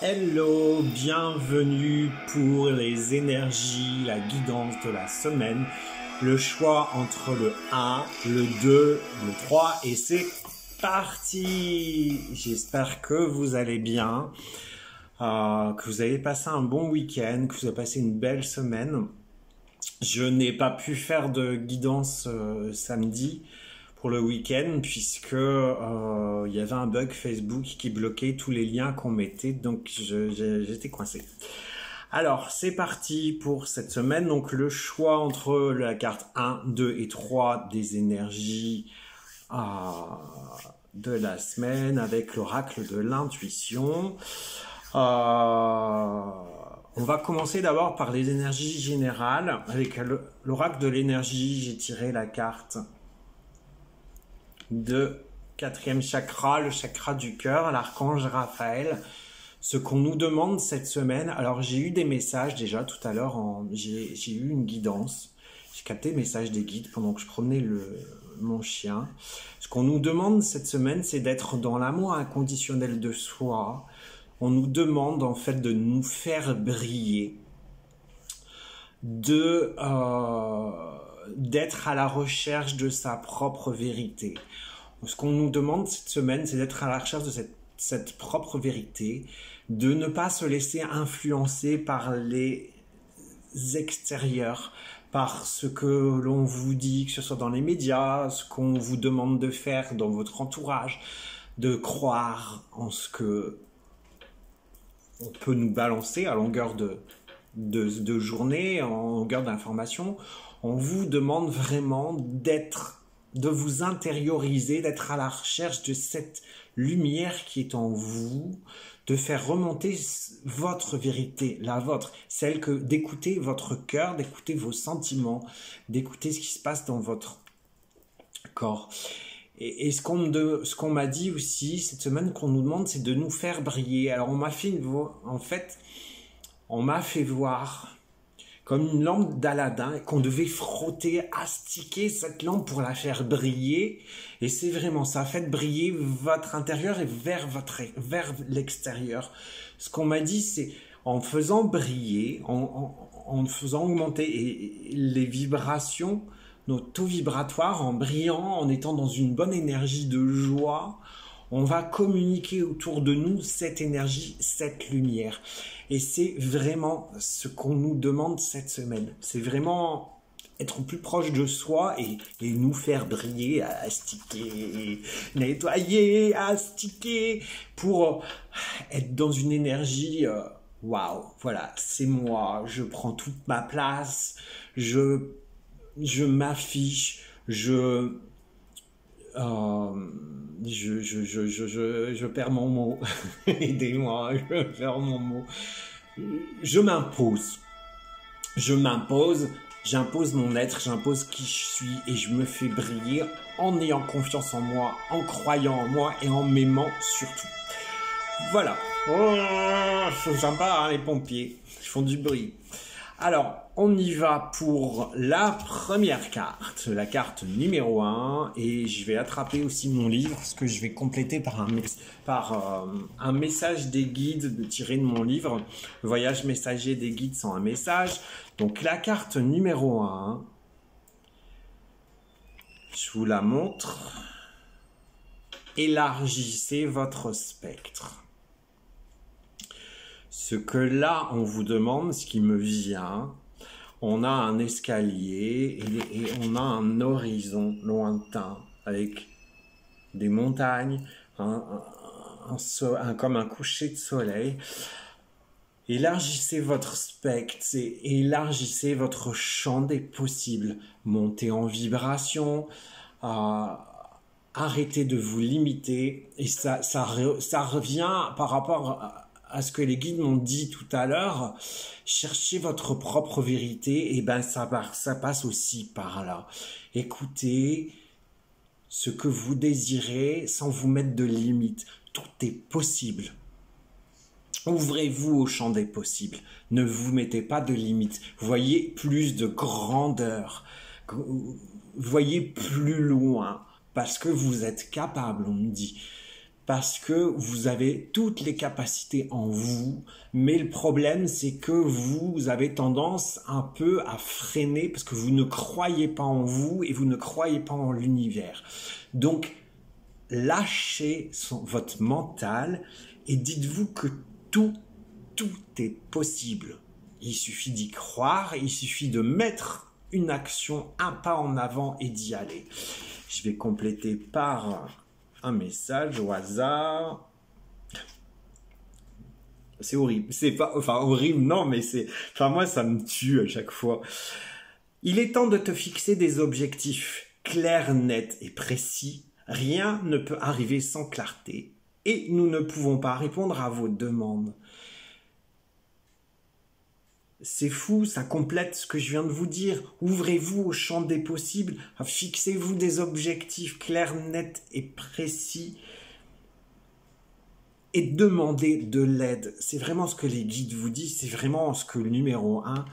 Hello, bienvenue pour les énergies, la guidance de la semaine. Le choix entre le 1, le 2, le 3 et c'est parti. J'espère que vous allez bien, que vous avez passé un bon week-end, que vous avez passé une belle semaine. Je n'ai pas pu faire de guidance samedi pour le week-end puisque il y avait un bug Facebook qui bloquait tous les liens qu'on mettait, donc j'étais coincé. Alors c'est parti pour cette semaine, donc le choix entre la carte 1, 2 et 3 des énergies de la semaine avec l'oracle de l'intuition. On va commencer d'abord par les énergies générales. Avec l'oracle de l'énergie, j'ai tiré la carte de quatrième chakra, le chakra du cœur, l'archange Raphaël. Ce qu'on nous demande cette semaine, alors j'ai eu des messages déjà tout à l'heure, j'ai eu une guidance, j'ai capté le message des guides pendant que je promenais mon chien. Ce qu'on nous demande cette semaine, c'est d'être dans l'amour inconditionnel de soi. On nous demande en fait de nous faire briller, d'être à la recherche de sa propre vérité. Ce qu'on nous demande cette semaine, c'est d'être à la recherche de cette propre vérité, de ne pas se laisser influencer par les extérieurs, par ce que l'on vous dit, que ce soit dans les médias, ce qu'on vous demande de faire dans votre entourage, de croire en ce que on peut nous balancer à longueur de journée, en longueur d'information. On vous demande vraiment de vous intérioriser, d'être à la recherche de cette lumière qui est en vous, de faire remonter votre vérité, la vôtre, d'écouter votre cœur, d'écouter vos sentiments, d'écouter ce qui se passe dans votre corps. Et ce qu'on m'a dit aussi cette semaine, qu'on nous demande, c'est de nous faire briller. Alors on m'a fait voir comme une lampe d'Aladin qu'on devait frotter, astiquer cette lampe pour la faire briller. Et c'est vraiment ça, faites briller votre intérieur et vers l'extérieur. Ce qu'on m'a dit, c'est en faisant briller, en faisant augmenter les vibrations, nos taux vibratoires, en brillant, en étant dans une bonne énergie de joie, on va communiquer autour de nous cette énergie, cette lumière. Et c'est vraiment ce qu'on nous demande cette semaine. C'est vraiment être plus proche de soi et nous faire briller, astiquer, nettoyer, astiquer, pour être dans une énergie waouh, voilà, c'est moi, je prends toute ma place, je m'affiche, je perds mon mot. Aidez-moi, je perds mon mot. Je m'impose. J'impose mon être, j'impose qui je suis et je me fais briller en ayant confiance en moi, en croyant en moi et en m'aimant surtout. Voilà. Oh, c'est sympa, hein, les pompiers. Ils font du bruit. Alors, on y va pour la première carte, la carte numéro 1, et je vais attraper aussi mon livre, ce que je vais compléter par un message des guides tiré de mon livre, le voyage messager des guides sans un message. Donc la carte numéro 1, je vous la montre, élargissez votre spectre. Ce que là, on vous demande, ce qui me vient, on a un escalier et on a un horizon lointain avec des montagnes, comme un coucher de soleil. Élargissez votre spectre et élargissez votre champ des possibles. Montez en vibration, arrêtez de vous limiter. Et ça revient par rapport à ce que les guides m'ont dit tout à l'heure. Cherchez votre propre vérité, et ben ça passe aussi par là. Écoutez ce que vous désirez sans vous mettre de limites. Tout est possible. Ouvrez-vous au champ des possibles. Ne vous mettez pas de limites. Voyez plus de grandeur. Voyez plus loin. Parce que vous êtes capable, on me dit. parce que vous avez toutes les capacités en vous, mais le problème c'est que vous avez tendance un peu à freiner parce que vous ne croyez pas en vous et vous ne croyez pas en l'univers. Donc, lâchez votre mental et dites-vous que tout est possible. Il suffit d'y croire, il suffit de mettre une action, un pas en avant et d'y aller. Je vais compléter par un message au hasard. C'est horrible. C'est pas, enfin, horrible, non, mais c'est, enfin, moi, ça me tue à chaque fois. Il est temps de te fixer des objectifs clairs, nets et précis. Rien ne peut arriver sans clarté. Et nous ne pouvons pas répondre à vos demandes. C'est fou, ça complète ce que je viens de vous dire. Ouvrez-vous au champ des possibles, fixez-vous des objectifs clairs, nets et précis et demandez de l'aide. C'est vraiment ce que les guides vous disent, c'est vraiment ce que le numéro 1.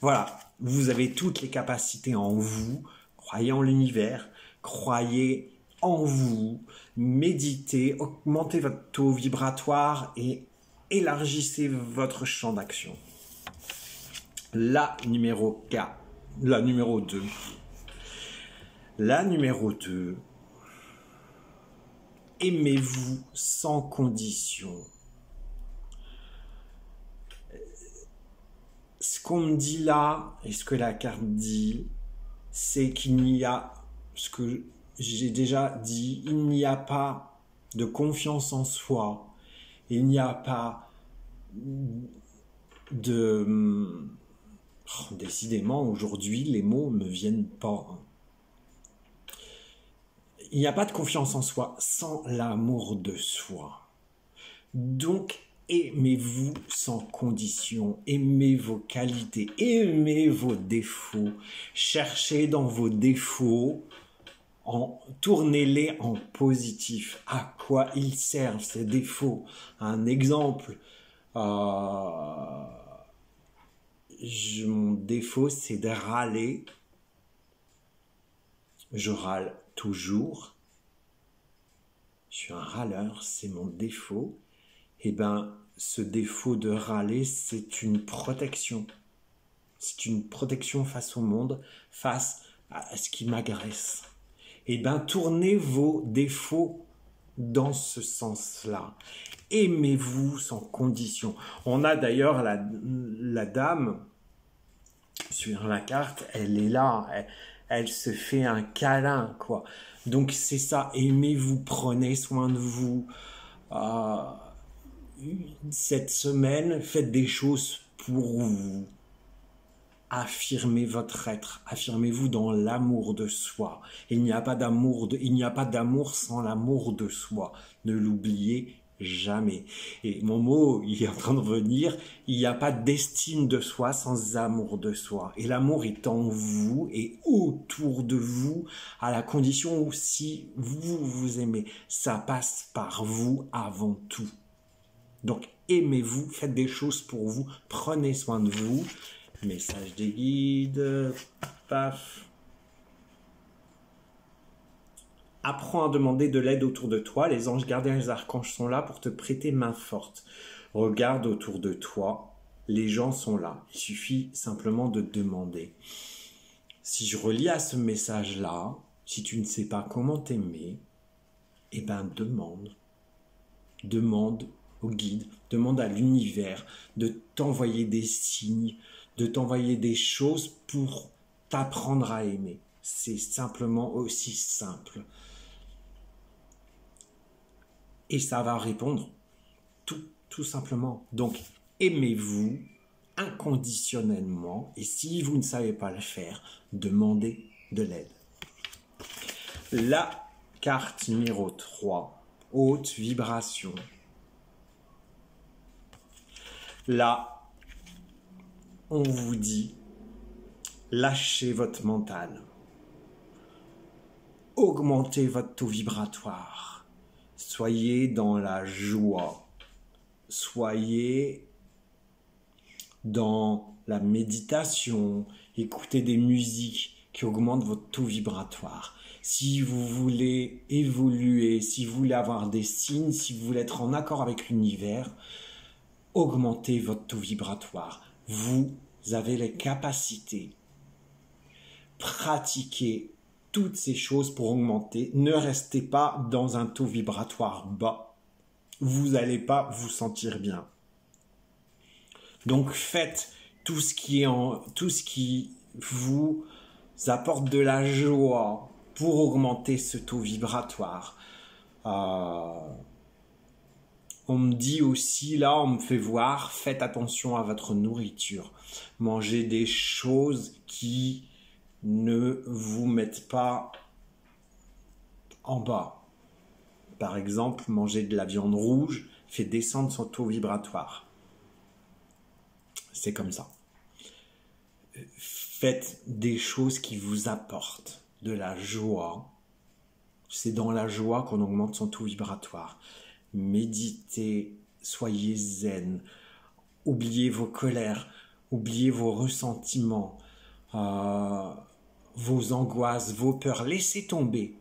Voilà, vous avez toutes les capacités en vous, croyez en l'univers, croyez en vous, méditez, augmentez votre taux vibratoire et élargissez votre champ d'action. La numéro 4, la numéro 2. La numéro 2. Aimez-vous sans condition. Ce qu'on me dit là, et ce que la carte dit, c'est qu'il n'y a, ce que j'ai déjà dit, il n'y a pas de confiance en soi, il n'y a pas de... Oh, décidément, aujourd'hui, les mots ne me viennent pas. Il n'y a pas de confiance en soi sans l'amour de soi. Donc, aimez-vous sans condition, aimez vos qualités, aimez vos défauts, cherchez dans vos défauts, tournez-les en positif. À quoi ils servent ces défauts? Un exemple, mon défaut, c'est de râler. Je râle toujours. Je suis un râleur, c'est mon défaut. Eh bien, ce défaut de râler, c'est une protection. C'est une protection face au monde, face à ce qui m'agresse. Eh bien, tournez vos défauts dans ce sens-là. Aimez-vous sans condition. On a d'ailleurs la dame sur la carte, elle est là, elle se fait un câlin, quoi. Donc c'est ça, aimez-vous, prenez soin de vous. Cette semaine, faites des choses pour vous. Affirmez votre être, affirmez-vous dans l'amour de soi. Il n'y a pas d'amour sans l'amour de soi. Ne l'oubliez jamais. Et mon mot, il est en train de venir, il n'y a pas d'estime de soi sans amour de soi. Et l'amour est en vous et autour de vous, à la condition où si vous vous aimez, ça passe par vous avant tout. Donc aimez-vous, faites des choses pour vous, prenez soin de vous. Message des guides, paf. Apprends à demander de l'aide autour de toi. Les anges gardiens et les archanges sont là pour te prêter main forte. Regarde autour de toi. Les gens sont là. Il suffit simplement de demander. Si je relis à ce message-là, si tu ne sais pas comment t'aimer, eh ben demande. Demande au guide, demande à l'univers de t'envoyer des signes, de t'envoyer des choses pour t'apprendre à aimer. C'est simplement aussi simple. Et ça va répondre tout simplement. Donc, aimez-vous inconditionnellement. Et si vous ne savez pas le faire, demandez de l'aide. La carte numéro 3, haute vibration. Là, on vous dit, lâchez votre mental. Augmentez votre taux vibratoire. Soyez dans la joie. Soyez dans la méditation. Écoutez des musiques qui augmentent votre taux vibratoire. Si vous voulez évoluer, si vous voulez avoir des signes, si vous voulez être en accord avec l'univers, augmentez votre taux vibratoire. Vous avez les capacités. Pratiquez toutes ces choses pour augmenter. Ne restez pas dans un taux vibratoire bas. Vous n'allez pas vous sentir bien. Donc faites tout ce qui vous apporte de la joie pour augmenter ce taux vibratoire. On me dit aussi, là, on me fait voir, faites attention à votre nourriture. Mangez des choses qui ne vous mettent pas en bas. Par exemple, manger de la viande rouge fait descendre son taux vibratoire. C'est comme ça. Faites des choses qui vous apportent de la joie. C'est dans la joie qu'on augmente son taux vibratoire. Méditez, soyez zen, oubliez vos colères, oubliez vos ressentiments, vos angoisses, vos peurs. Laissez tomber,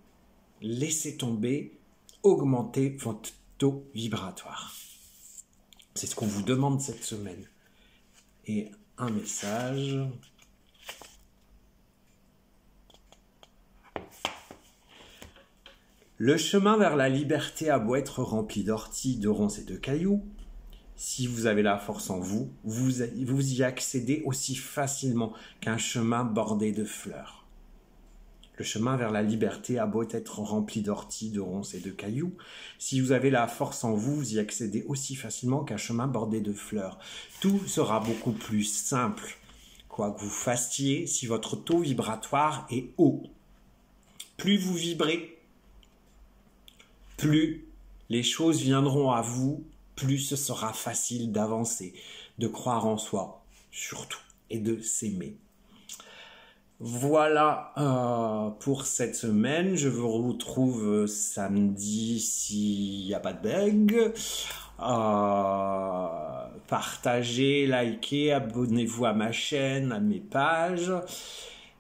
augmentez votre taux vibratoire. C'est ce qu'on vous demande cette semaine. Et un message. Le chemin vers la liberté a beau être rempli d'orties, de ronces et de cailloux, si vous avez la force en vous, vous y accédez aussi facilement qu'un chemin bordé de fleurs. Le chemin vers la liberté a beau être rempli d'orties, de ronces et de cailloux, si vous avez la force en vous, vous y accédez aussi facilement qu'un chemin bordé de fleurs. Tout sera beaucoup plus simple, quoi que vous fassiez, si votre taux vibratoire est haut. Plus vous vibrez, plus les choses viendront à vous, plus ce sera facile d'avancer, de croire en soi, surtout, et de s'aimer. Voilà pour cette semaine. Je vous retrouve samedi s'il n'y a pas de bug. Partagez, likez, abonnez-vous à ma chaîne, à mes pages.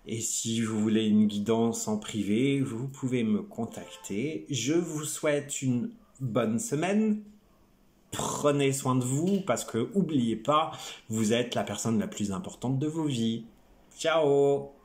Et si vous voulez une guidance en privé, vous pouvez me contacter. Je vous souhaite une bonne semaine. Prenez soin de vous parce que, n'oubliez pas, vous êtes la personne la plus importante de vos vies. Ciao!